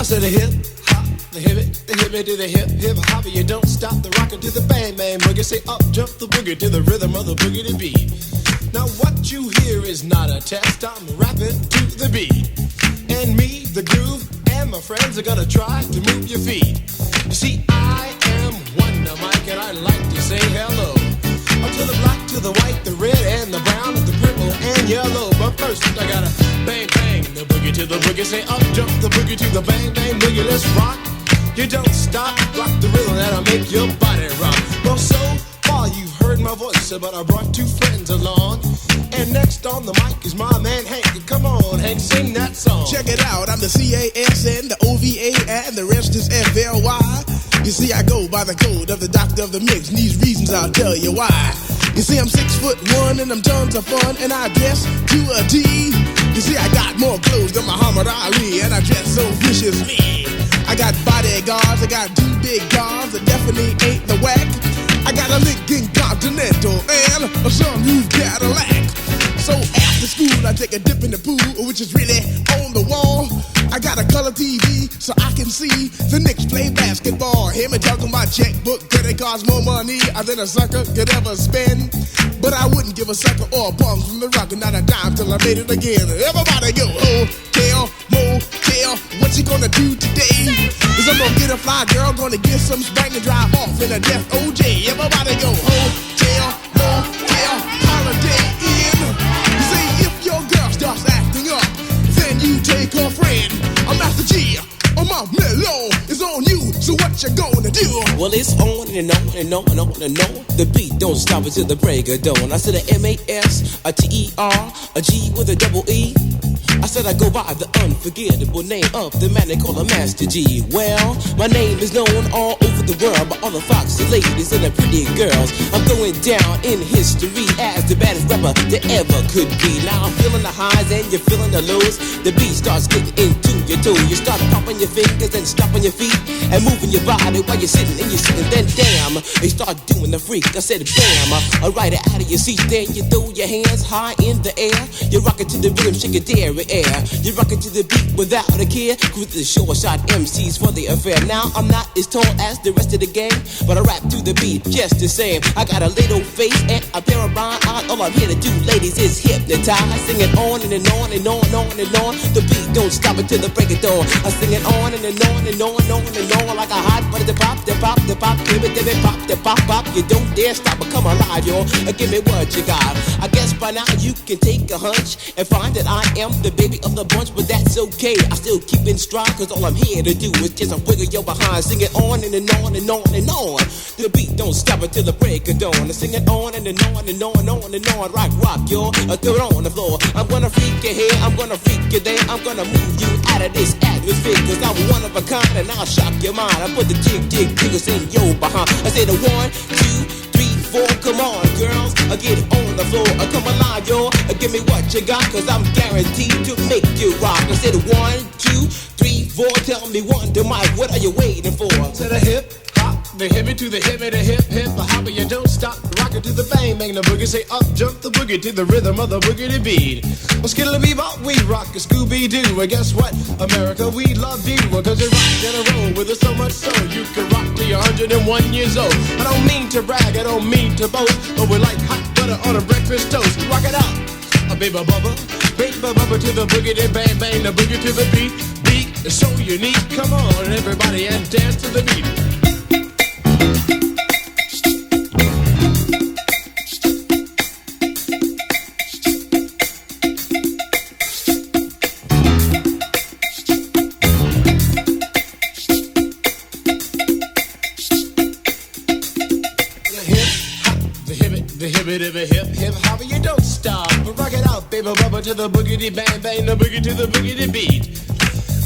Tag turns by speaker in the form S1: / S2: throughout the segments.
S1: said the hip hop, the hip it to the hip hip hop. You don't stop the rocker to the bang bang boogie. Say up jump the boogie to the rhythm of the boogie to beat. Now what you hear is not a test. I'm rapping to the beat, and me, the groove, and my friends are gonna try to move your feet. You see, I am Wonder Mike, and I like to say hello to the black, to the white, the red, and the brown, the purple, and yellow. But first, I gotta bang bang the boogie to the boogie. Say up jump the boogie to the bang bang boogie. Let's rock. You don't stop, rock the rhythm that'll make your body rock. Well, so far you've heard my voice, but I brought two friends along. And next on the mic is my man Hank. Come on, Hank, sing that song.
S2: Check it out, I'm the CASN, the OVA, and the rest is FLY. You see, I go by the code of the doctor of the mix, and these reasons I'll tell you why. You see, I'm 6'1" and I'm tons of fun, and I dress to a T. You see, I got more clothes than Muhammad Ali, and I dress so viciously. I got bodyguards, I got two big guns that definitely ain't the whack. I got a Lincoln Continental and a sunroof Cadillac. So after school, I take a dip in the pool, which is really on the wall. I got a color TV so I can see the Knicks play basketball. Hear me talking about checkbook, cause it costs more money than a sucker could ever spend. But I wouldn't give a sucker or a bum from the rock, not a dime till I made it again. Everybody go, hotel, motel, what you gonna do today? Is I'm gonna get a fly girl, gonna get some spank and drive off in a death OJ. Everybody go, hotel, motel, holiday inn. You see, if your girl starts acting up, then you take her friend. I'm Master G, my mellow is on you, so what you gonna do?
S3: Well, it's on and on and on and on and on. The beat don't stop until the break of dawn. I said a M-A-S, a T-E-R, a G with a double E. I said I go by the unforgettable name of the man they call a Master G. Well, my name is known all over the world by all the foxy ladies and the pretty girls. I'm going down in history as the baddest rapper there ever could be. Now I'm feeling the highs and you're feeling the lows. The beat starts getting into your toe. You start popping your fingers and stomping your feet and moving your body while you're sitting and you're sitting. Then damn, they start doing the freak. I said bam, I ride it out of your seat. Then you throw your hands high in the air. You rock it to the rhythm, shake it dairy air. You rock it to the beat without a care. With the short shot MCs for the affair. Now I'm not as tall as the rest of the gang, but I rap to the beat just the same. I got a little face and a pair of brown eyes. All I'm here to do, ladies, is hypnotize. Sing it on and on and on and on and on. The beat don't stop until the break of dawn. I sing it on and on and on and on and on like a hot butter. The pop, the pop, the pop, give it, pop, the pop, pop. You don't dare stop or come alive, y'all. Give me what you got. I guess by now you can take a hunch and find that I am the baby of the bunch, but that's okay. I still keep in stride, cause all I'm here to do is just wiggle your behind. Sing it on and on and on and on. The beat don't stop until the break of dawn. I sing it on and on and on and on and on. Rock, y'all. Throw it on the floor. I'm gonna freak you here, I'm gonna freak you there. I'm gonna move you out of this atmosphere, cause I'm one of a kind and I'll shock your mind. I put the jiggles in your behind. I say the 1, 2, 3, 4, come on, girls, get on the floor, come alive, y'all, give me what you got, cause I'm guaranteed to make you rock. I said 1, 2, 3, 4, tell me Wonder Mike, what are you waiting for?
S1: To the hip hop, the hippie to the hip hip hopper, you don't stop, rock it to the bang bang the boogie, say up jump the boogie to the rhythm of the boogie to beat. Well, skittle-a-bebop, we rock a Scooby-Doo, and guess what, America, we love you, cause you rock in a roll with us so much so, you can rock till you're 101 years old. I don't mean to brag, I don't mean to boast, but we're like hot butter on a breakfast toast. Rock it out, a baby bubba to the boogie, then bang bang the boogie to the beat. Beat is so unique, come on everybody and dance to the beat. Hip hopper, you don't stop. Rock it out, baby bubba to the boogity bang bang, the boogie to the boogity beat.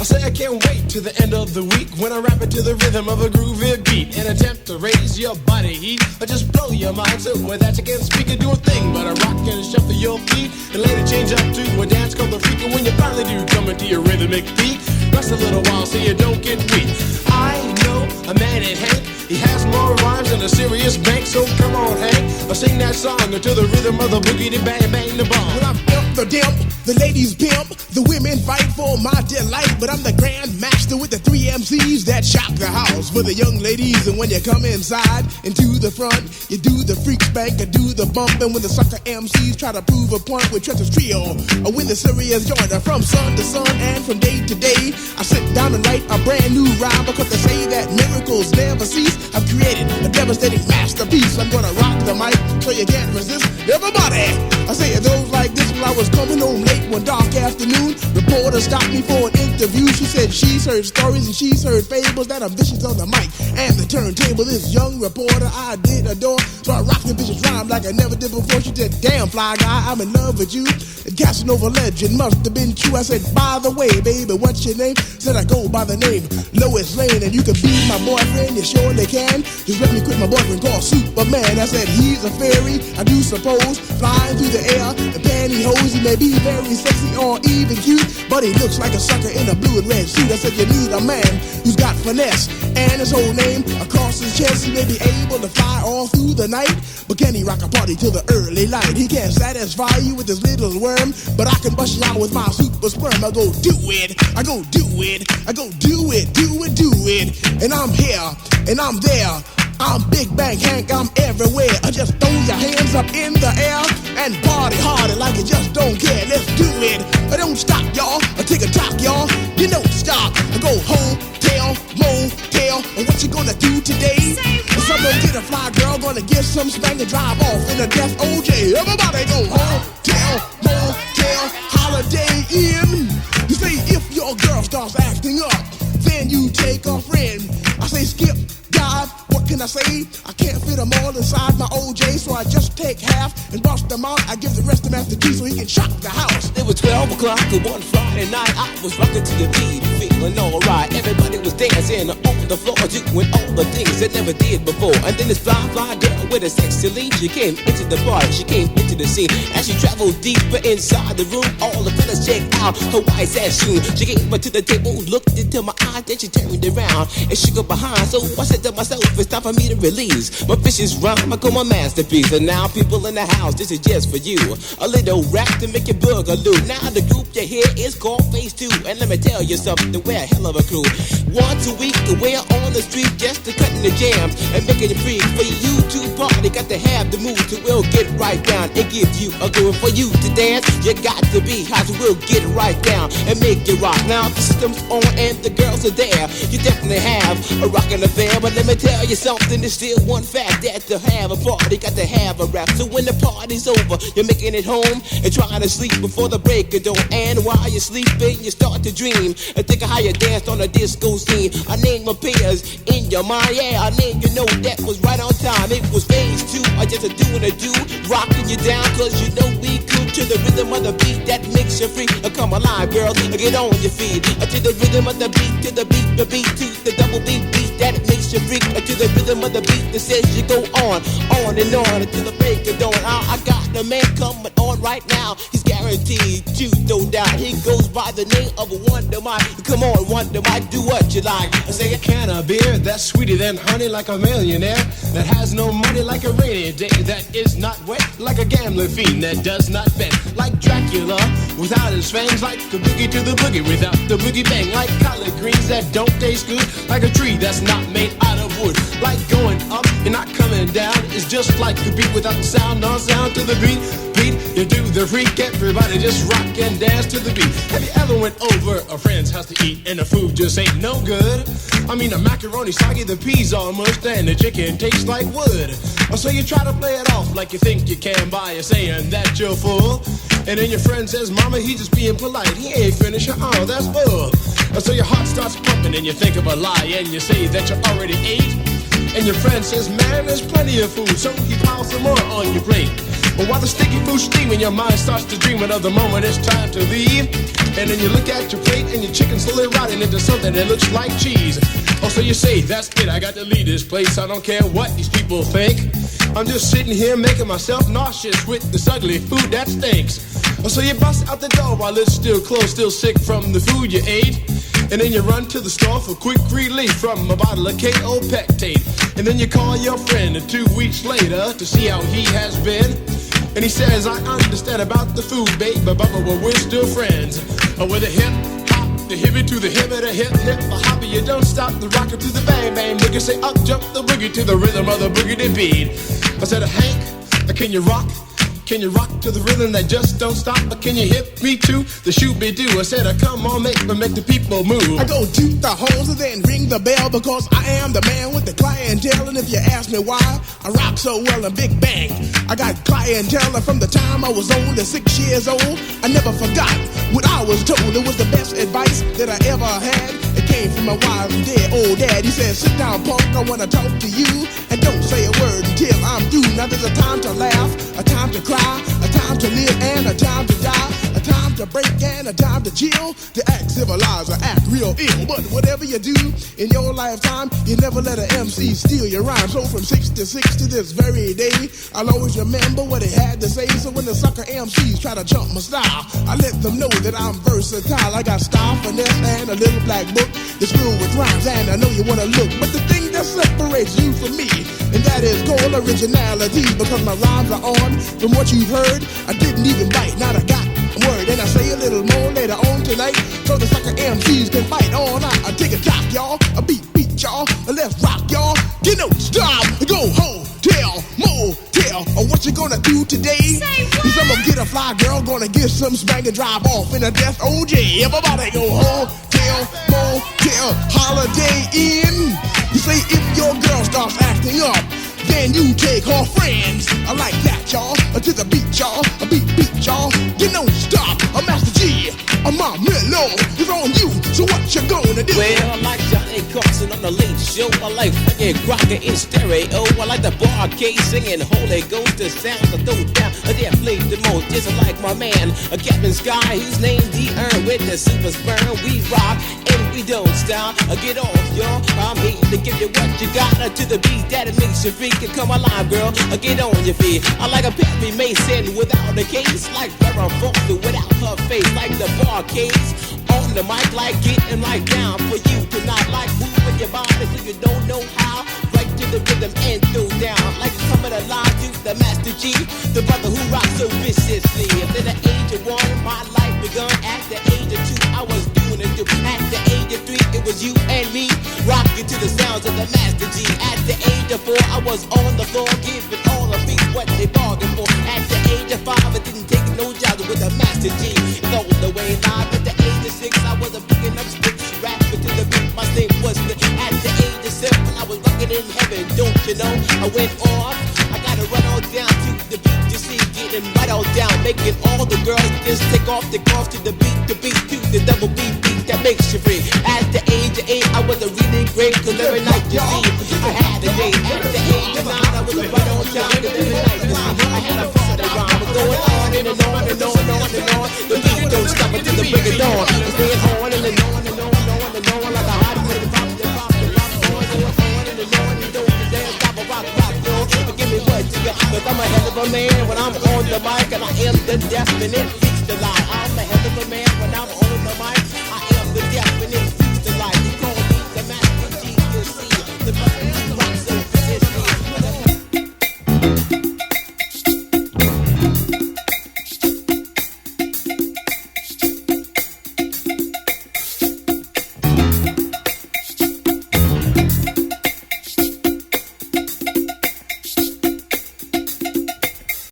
S1: I say I can't wait to the end of the week when I rap it to the rhythm of a groovy beat. An attempt to raise your body heat or just blow your mind so with that you can't speak or do a thing but a rock and shuffle your feet and later change up to a dance called the freak. And when you finally do come into your rhythmic beat, rest a little while so you don't get weak. I know a man named Hank, he has more rhymes than a serious bank, so come on Hank, I'll sing that song to the rhythm of the boogie bang bang the bomb.
S2: When I bump the dimp, The ladies pimp, the women fight for my delight. But I'm the grand master with the 3 MCs that shock the house for the young ladies. And when you come inside and to the front, you do the freak spank or do the bump. And when the sucker MCs try to prove a point with Trevor's trio, or win the serious joiner from sun to sun and from day to day, I sit down and write a brand new rhyme because they say that miracles never cease. I've created a devastating masterpiece. I'm gonna rock the mic so you can't resist. Everybody, I say it goes like this. When I was coming home late one dark afternoon, reporter stopped me for an interview. She said she's heard stories and she's heard fables that are vicious on the mic and the turntable. This young reporter I did adore, so I rocked the vicious rhyme like I never did before. She said, damn fly guy, I'm in love with you. And Casanova legend must have been true. I said, by the way, baby, what's your name? Said I go by the name Lois Lane, and you can be my boyfriend, you surely can. Just let me quit my boyfriend called Superman. I said, he's a fairy, I do suppose, flying through the air in pantyhose. He may be very sexy or even cute, but he looks like a sucker in a blue and red suit. I said, you need a man who's got finesse and his whole name across his chest. He may be able to fly all through the night, but can he rock a party till the early light? He can't satisfy you with his little worm, but I can bust you out with my super sperm. I go do it, I go do it, I go do it, do it, do it. And I'm here, and I'm there. I'm Big Bang Hank, I'm everywhere. I just throw your hands up in the air and party harder like you just don't care. Let's do it. I don't stop, y'all. I take a talk, y'all. You don't stop. I go hotel, motel. And what you gonna do today? Someone get a fly girl, gonna get some spank and drive off in a death OJ. Everybody go hotel, motel, Holiday Inn. You say if your girl starts acting up, then you take a friend. I say skip, dive, what can I say? I can't fit them all inside my OJ, so I just take half and bust them out. I give the rest to Master G so he can shock the house.
S3: It was 12 o'clock on one Friday night. I was rocking to the beat, feeling alright. Everybody was dancing on the floor, doing all the things they never did before. And then this fly girl with a sexy lead, she came into the party, she came into the scene. As she traveled deeper inside the room, all the fellas checked out her white ass shoe. She came up to the table, looked into my eyes, then she turned around and shook her behind. So I said to myself, it's time for me to release my vicious rhyme. I call my masterpiece. And now people in the house, this is just for you. A little rap to make your boogaloo. Now the group you hear is called Phase 2. And let me tell you something, we're a hell of a crew. Once a week we're on the street just to cutting the jams and making it free for you to party. Got to have the mood to we'll get right down and give you a groove. For you to dance, you got to be hot, so we'll get right down and make it rock. Now the system's on and the girls are there. You definitely have a rockin' affair. But let me tell you something, there's still one fact, that to have a party, got to have a rap. So when the party's over, you're making it home and trying to sleep before the break of dawn. And while you're sleeping, you start to dream and think of how you danced on a disco scene. A name appears in your mind, yeah, a name you know that was right on time. It was Phase 2, or just a doing a do, rocking you down, cause you know we could. To the rhythm of the beat that makes you free. Come alive, girl, get on your feet. To the rhythm of the beat, to the beat, to the double beat that makes you freak. To the rhythm of the beat that says you go on and on until the break of dawn. I got the man coming on right now. He's guaranteed to throw down. He goes by the name of Wonder Mike. Come on, Wonder Mike, do what you like.
S1: I say a can of beer that's sweeter than honey, like a millionaire that has no money, like a rainy day that is not wet, like a gambling fiend that does not bet, like Dracula without his fangs, like the boogie to the boogie without the boogie bang, like collard greens that don't taste good, like a tree that's not made out of wood, like going up and not coming down. It's just like the beat without the sound, no sound to the beat. You do the freak, everybody just rock and dance to the beat. Have you ever went over a friend's house to eat and the food just ain't no good? I mean the macaroni soggy, the peas all mushed, and the chicken tastes like wood. So you try to play it off like you think you can by saying that you're full. And then your friend says, mama, he just being polite, he ain't finished, oh, that's bull. So your heart starts pumping and you think of a lie and you say that you already ate. And your friend says, man, there's plenty of food, so he piles some more on your plate. But while the sticky food's steaming, your mind starts to dream of the moment it's time to leave. And then you look at your plate and your chicken's slowly rotting into something that looks like cheese. Oh, so you say, that's it, I got to leave this place, I don't care what these people think. I'm just sitting here making myself nauseous with this ugly food that stinks. Oh, so you bust out the door while it's still closed, still sick from the food you ate. And then you run to the store for quick relief from a bottle of KO Pectate. And then you call your friend 2 weeks later to see how he has been. And he says, I understand about the food, babe, but we're still friends. With a hip hop, the hippie to the hip, the hip hip, the hopper, you don't stop the rocker to the bang bang boogie. Say up jump the boogie to the rhythm of the boogie beat. I said, Hank, can you rock? Can you rock to the rhythm that just don't stop? But can you hit me to the shoot-be-doo? I said, come on, make the people move.
S2: I go toot the horns and then ring the bell because I am the man with the clientele. And if you ask me why I rock so well in Big Bang, I got clientele from the time I was only 6 years old. I never forgot what I was told. It was the best advice that I ever had. It came from my wise and dead old dad. He said, sit down, punk, I want to talk to you. And don't say a word until I'm through. Now there's a time to laugh, a time to cry, a time to live and a time to die, a time to break and a time to chill, to act civilized or act real ill. But whatever you do in your lifetime, you never let an MC steal your rhyme. So from 66 to this very day, I'll always remember what he had to say. So when the sucker MCs try to jump my style, I let them know that I'm versatile. I got style, finesse, and a little black book that's filled with rhymes, and I know you wanna look. But the thing that separates you from me, and that is called originality, because my rhymes are on. From what you've heard, I didn't even bite, not a got word. And I say a little more later on tonight, so the sucker MCs can bite all night. I take a jock, y'all, a beat, y'all, let's rock, y'all. You know, stop, go home, tell, motel, or what you gonna do today?
S4: Say what?
S2: Cause I'm gonna get a fly girl, gonna get some spank and drive off in a death OJ. Everybody go home, tell, motel, Holiday Inn. You say if your girl starts acting up, then you take her friends. I like that, y'all. To the beat, y'all. A beat, y'all. You know, stop. A Master G. A my mellow is on you. So what you gonna do?
S3: Well, I like Johnny Carson on the late show. I like fucking Crocker in stereo. I like the barcade singing Holy Ghost. The sounds I throw down. They played the most. Just like my man, Captain Sky. He's named D-Earn with the super sperm. We rock and we don't stop. Get off, y'all. I'm here to give you what you got. To the beat that it makes you free. Come alive, girl, get on your feet. I like a Perry Mason without a case, like Farrah Fawcett without her face, like the barcades on the mic, like getting like down for you tonight, like moving your body so you don't know how. Right to the rhythm and throw down, like coming alive to the Master G, the brother who rocks so viciously. At the age of 1, my life begun. At the age of 2, I was doing it too. At the age of 3, it was you and me, rocking to the sounds of the Master G. At the age of 4, I was on the floor, giving all the beats what they bargained for. At the age of 5, I didn't take no jobs with the Master G. It's all the way live. At the age of 6, I was picking up sticks, rapping to the beat. My name was the. At the age of 7, I was rocking in heaven. Don't you know? I went off. I gotta run all down to the beat. You see, getting right all down, making all the girls just take off the cross to the beat to the double beat that makes you free. At the age of 8, I was a really great, cause every night you see, I had a date. At the age of 9, I was a right on time, cause every night you see, I had a party rhyme. We're going on and on and on and on and on. The beat don't stop until the break of dawn. It's going on and on and on and on and on, like a hot minute pop, on and on and on and don't you dare stop a rock, yo. Give me what you got, cause I'm a hell of a man when I'm on the mic, and I am the definite beats the lie.